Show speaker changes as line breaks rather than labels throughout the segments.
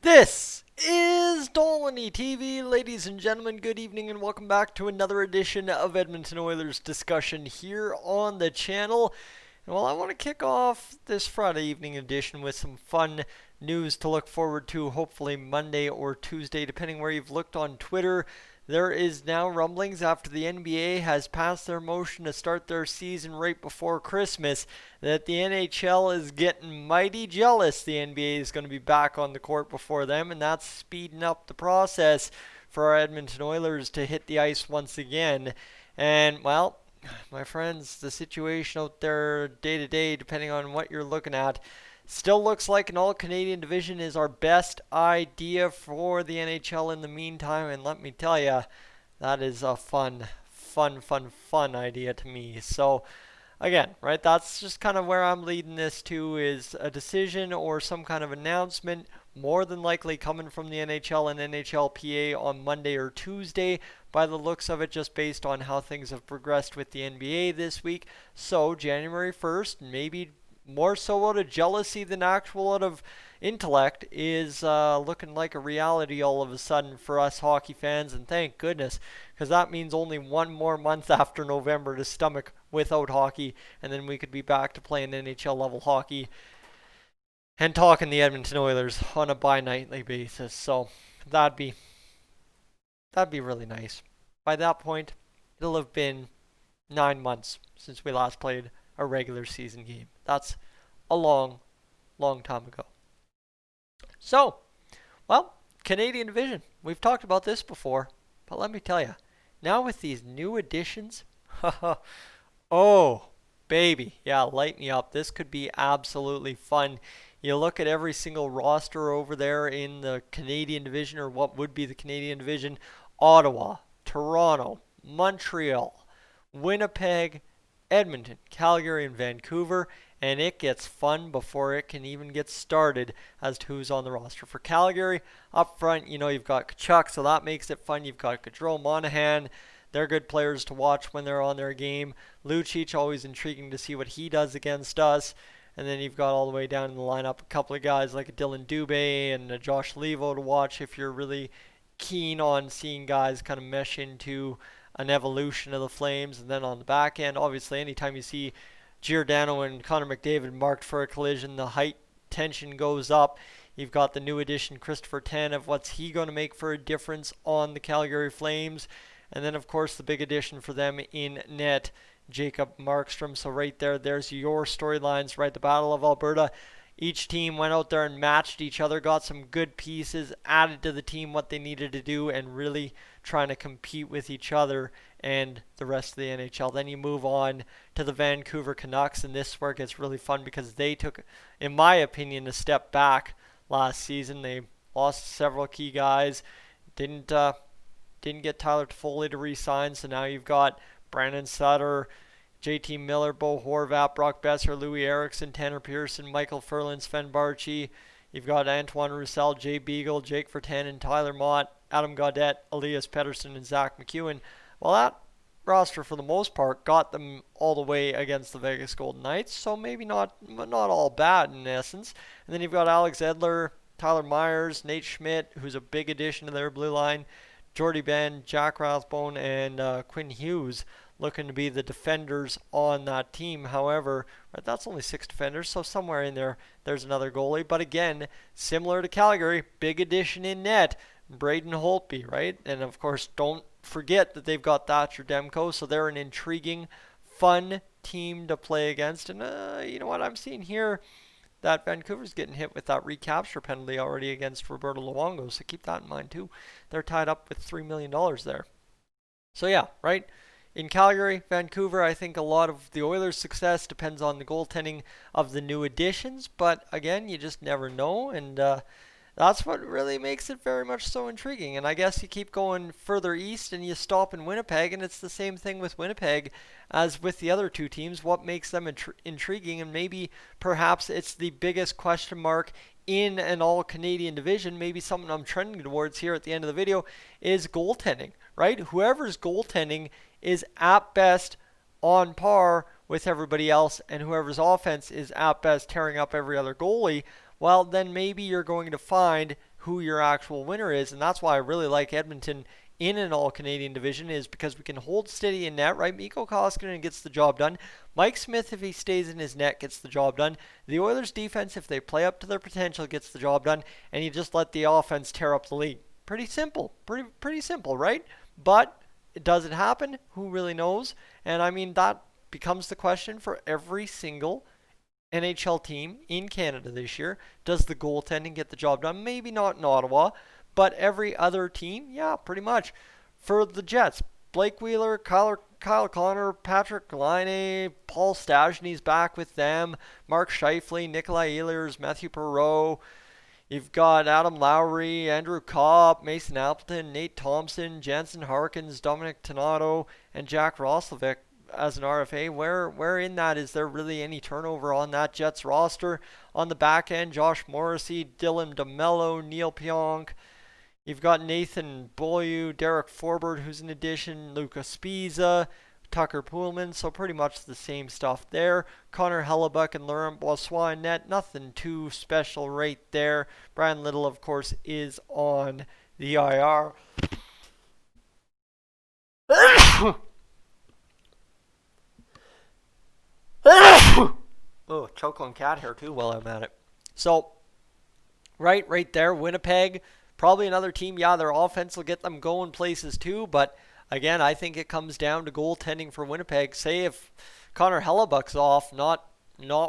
This is Dolynny TV, ladies and gentlemen. Good evening, and welcome back to another edition of Edmonton Oilers discussion here on the channel. And well, I want to kick off this Friday evening edition with some fun news to look forward to, hopefully Monday or Tuesday, depending where you've looked on Twitter. There is now rumblings after the NBA has passed their motion to start their season right before Christmas that the NHL is getting mighty jealous the NBA is going to be back on the court before them, and that's speeding up the process for our Edmonton Oilers to hit the ice once again. And, well, my friends, the situation out there day to day, depending on what you're looking at, still looks like an all-Canadian division is our best idea for the NHL in the meantime, and let me tell you, that is a fun idea to me. So, again, right, that's just kind of where I'm leading this to, is a decision or some kind of announcement, more than likely coming from the NHL and NHLPA on Monday or Tuesday, by the looks of it, just based on how things have progressed with the NBA this week. So, January 1st, maybe more so out of jealousy than actual out of intellect, is looking like a reality all of a sudden for us hockey fans, and thank goodness, because that means only one more month after November to stomach without hockey, and then we could be back to playing NHL level hockey and talking the Edmonton Oilers on a bi-nightly basis. So that'd be really nice. By that point, it'll have been 9 months since we last played a regular season game. That's a long time ago. So, well, Canadian division. We've talked about this before, but let me tell you, now with these new additions, oh, baby, yeah, light me up. This could be absolutely fun. You look at every single roster over there in the Canadian division, or what would be the Canadian division: Ottawa, Toronto, Montreal, Winnipeg, Edmonton, Calgary, and Vancouver, and it gets fun before it can even get started as to who's on the roster. For Calgary, up front, you've got Tkachuk, so that makes it fun. You've got Gaudreau, Monahan. They're good players to watch when they're on their game. Lucic, always intriguing to see what he does against us. And then you've got all the way down in the lineup a couple of guys like a Dylan Dubé and a Josh Levo to watch if you're really keen on seeing guys kind of mesh into an evolution of the Flames. And then on the back end, obviously, anytime you see Giordano and Connor McDavid marked for a collision, the height tension goes up. You've got the new addition, Christopher Tanev. What's he going to make for a difference on the Calgary Flames? And then, of course, the big addition for them in net, Jacob Markstrom. So right there's your storylines, right? The Battle of Alberta. Each team went out there and matched each other, got some good pieces, added to the team what they needed to do, and really trying to compete with each other and the rest of the NHL. Then you move on to the Vancouver Canucks, and this is where it gets really fun because they took, in my opinion, a step back last season. They lost several key guys, didn't get Tyler Toffoli to re-sign, so now you've got Brandon Sutter, JT Miller, Bo Horvat, Brock Besser, Louis Erickson, Tanner Pearson, Michael Furlan, Sven Barchi. You've got Antoine Roussel, Jay Beagle, Jake Virtanen, Tyler Mott, Adam Gaudette, Elias Pettersson, and Zach McEwen. Well, that roster, for the most part, got them all the way against the Vegas Golden Knights, so maybe not all bad in essence. And then you've got Alex Edler, Tyler Myers, Nate Schmidt, who's a big addition to their blue line, Jordy Ben, Jack Rathbone, and Quinn Hughes looking to be the defenders on that team. However, right, that's only 6 defenders, so somewhere in there, there's another goalie. But again, similar to Calgary, big addition in net, Braden Holtby, right? And of course, don't forget that they've got Thatcher Demko, so they're an intriguing, fun team to play against. And you know what I'm seeing here? That Vancouver's getting hit with that recapture penalty already against Roberto Luongo, so keep that in mind too. They're tied up with $3 million there. So yeah, right? In Calgary, Vancouver, I think a lot of the Oilers' success depends on the goaltending of the new additions, but again, you just never know, and that's what really makes it very much so intriguing. And I guess you keep going further east and you stop in Winnipeg, and it's the same thing with Winnipeg as with the other two teams. What makes them intriguing, and maybe perhaps it's the biggest question mark in an all-Canadian division, maybe something I'm trending towards here at the end of the video, is goaltending, right? Whoever's goaltending is at best on par with everybody else, and whoever's offense is at best tearing up every other goalie, well, then maybe you're going to find who your actual winner is. And that's why I really like Edmonton in an all-Canadian division, is because we can hold steady in net, right? Mikko Koskinen gets the job done. Mike Smith, if he stays in his net, gets the job done. The Oilers defense, if they play up to their potential, gets the job done. And you just let the offense tear up the league. Pretty simple. Pretty simple, right? But does it happen? Who really knows? And I mean, that becomes the question for every single NHL team in Canada this year. Does the goaltending get the job done? Maybe not in Ottawa, but every other team, yeah, pretty much. For the Jets, Blake Wheeler, Kyle Connor, Patrick Laine, Paul Stastny's back with them, Mark Scheifele, Nikolai Ehlers, Matthew Perreault. You've got Adam Lowry, Andrew Kopp, Mason Appleton, Nate Thompson, Jansen Harkins, Dominic Tonato, and Jack Roslovic as an RFA. Where in that is there really any turnover on that Jets roster? On the back end, Josh Morrissey, Dylan DeMello, Neil Pionk. You've got Nathan Beaulieu, Derek Forbert, who's an addition, Luca Spiza, Tucker Poolman, so pretty much the same stuff there. Connor Hellebuck and Laurent Boissois in net, nothing too special right there. Brian Little, of course, is on the IR. Oh, choke on cat hair too while I'm at it. So, right there, Winnipeg, probably another team. Yeah, their offense will get them going places too, but again, I think it comes down to goaltending for Winnipeg. Say if Connor Hellebuck's off, not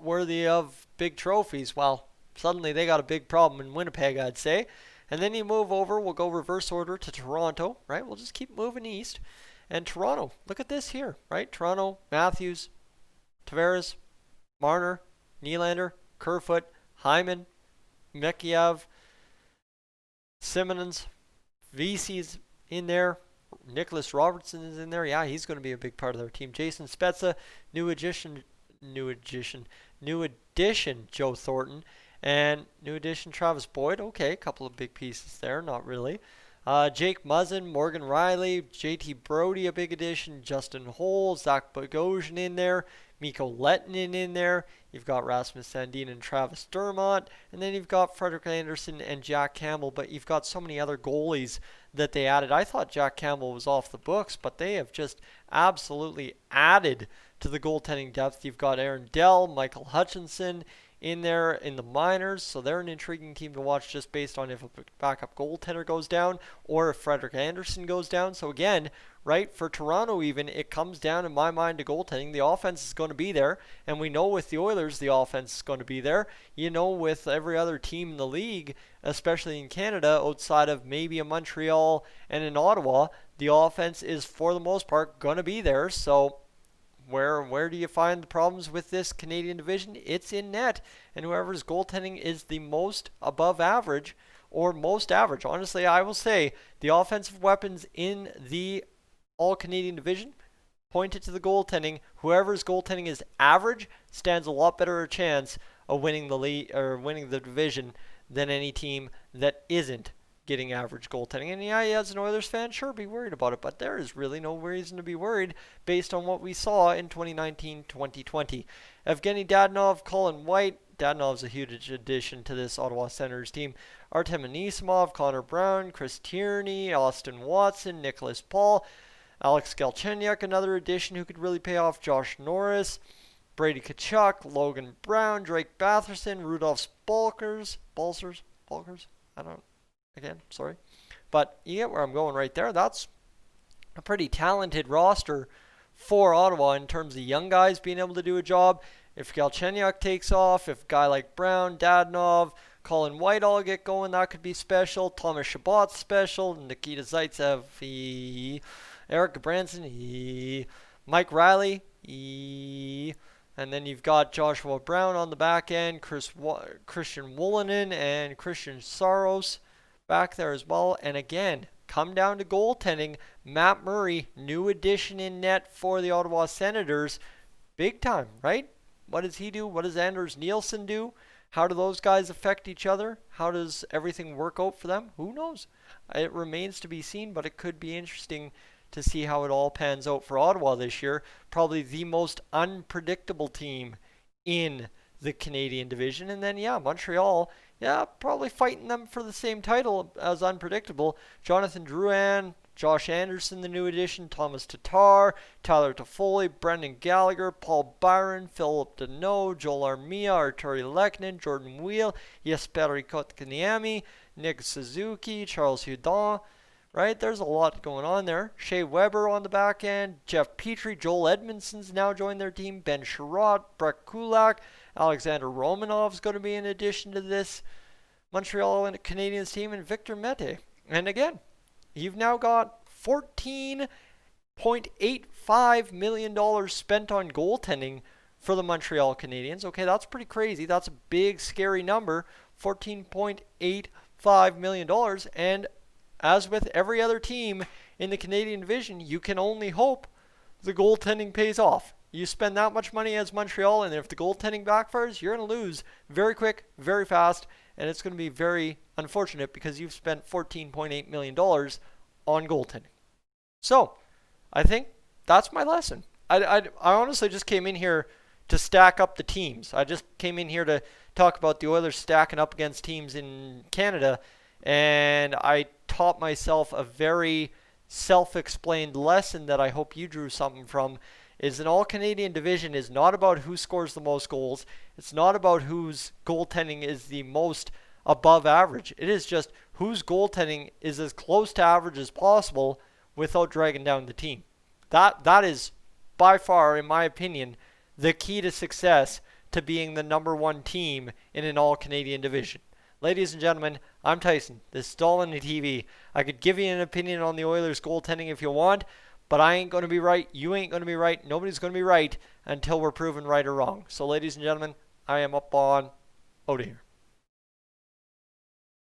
worthy of big trophies, well, suddenly they got a big problem in Winnipeg, I'd say. And then you move over, we'll go reverse order to Toronto, right? We'll just keep moving east. And Toronto, look at this here, right? Toronto, Matthews, Tavares, Marner, Nylander, Kerfoot, Hyman, Mikheyev, Simmons, VC's in there. Nicholas Robertson is in there. Yeah, he's going to be a big part of their team. Jason Spezza, new addition Joe Thornton, and new addition Travis Boyd. Okay, a couple of big pieces there. Not really. Jake Muzzin, Morgan Riley, JT Brody, a big addition. Justin Holl, Zach Bogosian in there. Mikko Lehtinen in there. You've got Rasmus Sandin and Travis Dermott. And then you've got Frederik Andersen and Jack Campbell. But you've got so many other goalies that they added. I thought Jack Campbell was off the books, but they have just absolutely added to the goaltending depth. You've got Aaron Dell, Michael Hutchinson in there in the minors, so they're an intriguing team to watch just based on if a backup goaltender goes down or if Frederik Andersen goes down. So again, right, for Toronto even, it comes down in my mind to goaltending. The offense is going to be there, and we know with the Oilers the offense is going to be there. You know, with every other team in the league, especially in Canada, outside of maybe a Montreal and an Ottawa, the offense is for the most part going to be there. So where do you find the problems with this Canadian division? It's in net, and whoever's goaltending is the most above average or most average. Honestly, I will say the offensive weapons in the all-Canadian division pointed to the goaltending. Whoever's goaltending is average stands a lot better a chance of winning the league or winning the division than any team that isn't getting average goaltending. And yeah, as an Oilers fan, sure, be worried about it, but there is really no reason to be worried based on what we saw in 2019-2020. Evgeny Dadonov, Colin White. Dadonov's a huge addition to this Ottawa Senators team. Artem Anisimov, Connor Brown, Chris Tierney, Austin Watson, Nicholas Paul, Alex Galchenyuk, another addition who could really pay off. Josh Norris, Brady Tkachuk, Logan Brown, Drake Batherson, Rudolph Balkers. I don't. Again, sorry. But you get where I'm going right there. That's a pretty talented roster for Ottawa in terms of young guys being able to do a job. If Galchenyuk takes off, if a guy like Brown, Dadonov, Colin White all get going, that could be special. Thomas Chabot's special. Nikita Zaitsev, Eric Branson, Mike Riley, and then you've got Joshua Brown on the back end, Christian Wolanin and Christian Saros back there as well. And again, come down to goaltending. Matt Murray, new addition in net for the Ottawa Senators. Big time, right? What does he do? What does Anders Nielsen do? How do those guys affect each other? How does everything work out for them? Who knows? It remains to be seen, but it could be interesting to see how it all pans out for Ottawa this year. Probably the most unpredictable team in the Canadian division. And then, yeah, Montreal yeah, probably fighting them for the same title as unpredictable. Jonathan Drouin, Josh Anderson, the new addition, Thomas Tatar, Tyler Toffoli, Brendan Gallagher, Paul Byron, Philip Deneau, Joel Armia, Arturi Lekkonen, Jordan Wheel, Jesperi Kotkaniemi, Nick Suzuki, Charles Hudon. Right, there's a lot going on there. Shea Weber on the back end, Jeff Petrie, Joel Edmondson's now joined their team, Ben Sherratt, Brett Kulak, Alexander Romanov's going to be in addition to this Montreal and Canadiens team, and Victor Mete. And again, you've now got $14.85 million spent on goaltending for the Montreal Canadiens. Okay, that's pretty crazy. That's a big, scary number. $14.85 million. And as with every other team in the Canadian division, you can only hope the goaltending pays off. You spend that much money as Montreal, and if the goaltending backfires, you're going to lose very quick, very fast, and it's going to be very unfortunate because you've spent $14.8 million on goaltending. So, I think that's my lesson. I honestly just came in here to stack up the teams. I just came in here to talk about the Oilers stacking up against teams in Canada, and I taught myself a very self-explained lesson that I hope you drew something from, is an all-Canadian division is not about who scores the most goals. It's not about whose goaltending is the most above average. It is just whose goaltending is as close to average as possible without dragging down the team. That is by far, in my opinion, the key to success to being the number one team in an all-Canadian division. Ladies and gentlemen, I'm Tyson. This is Dolynny TV. I could give you an opinion on the Oilers goaltending if you want, but I ain't going to be right. You ain't going to be right. Nobody's going to be right until we're proven right or wrong. So ladies and gentlemen, I am up on out of here.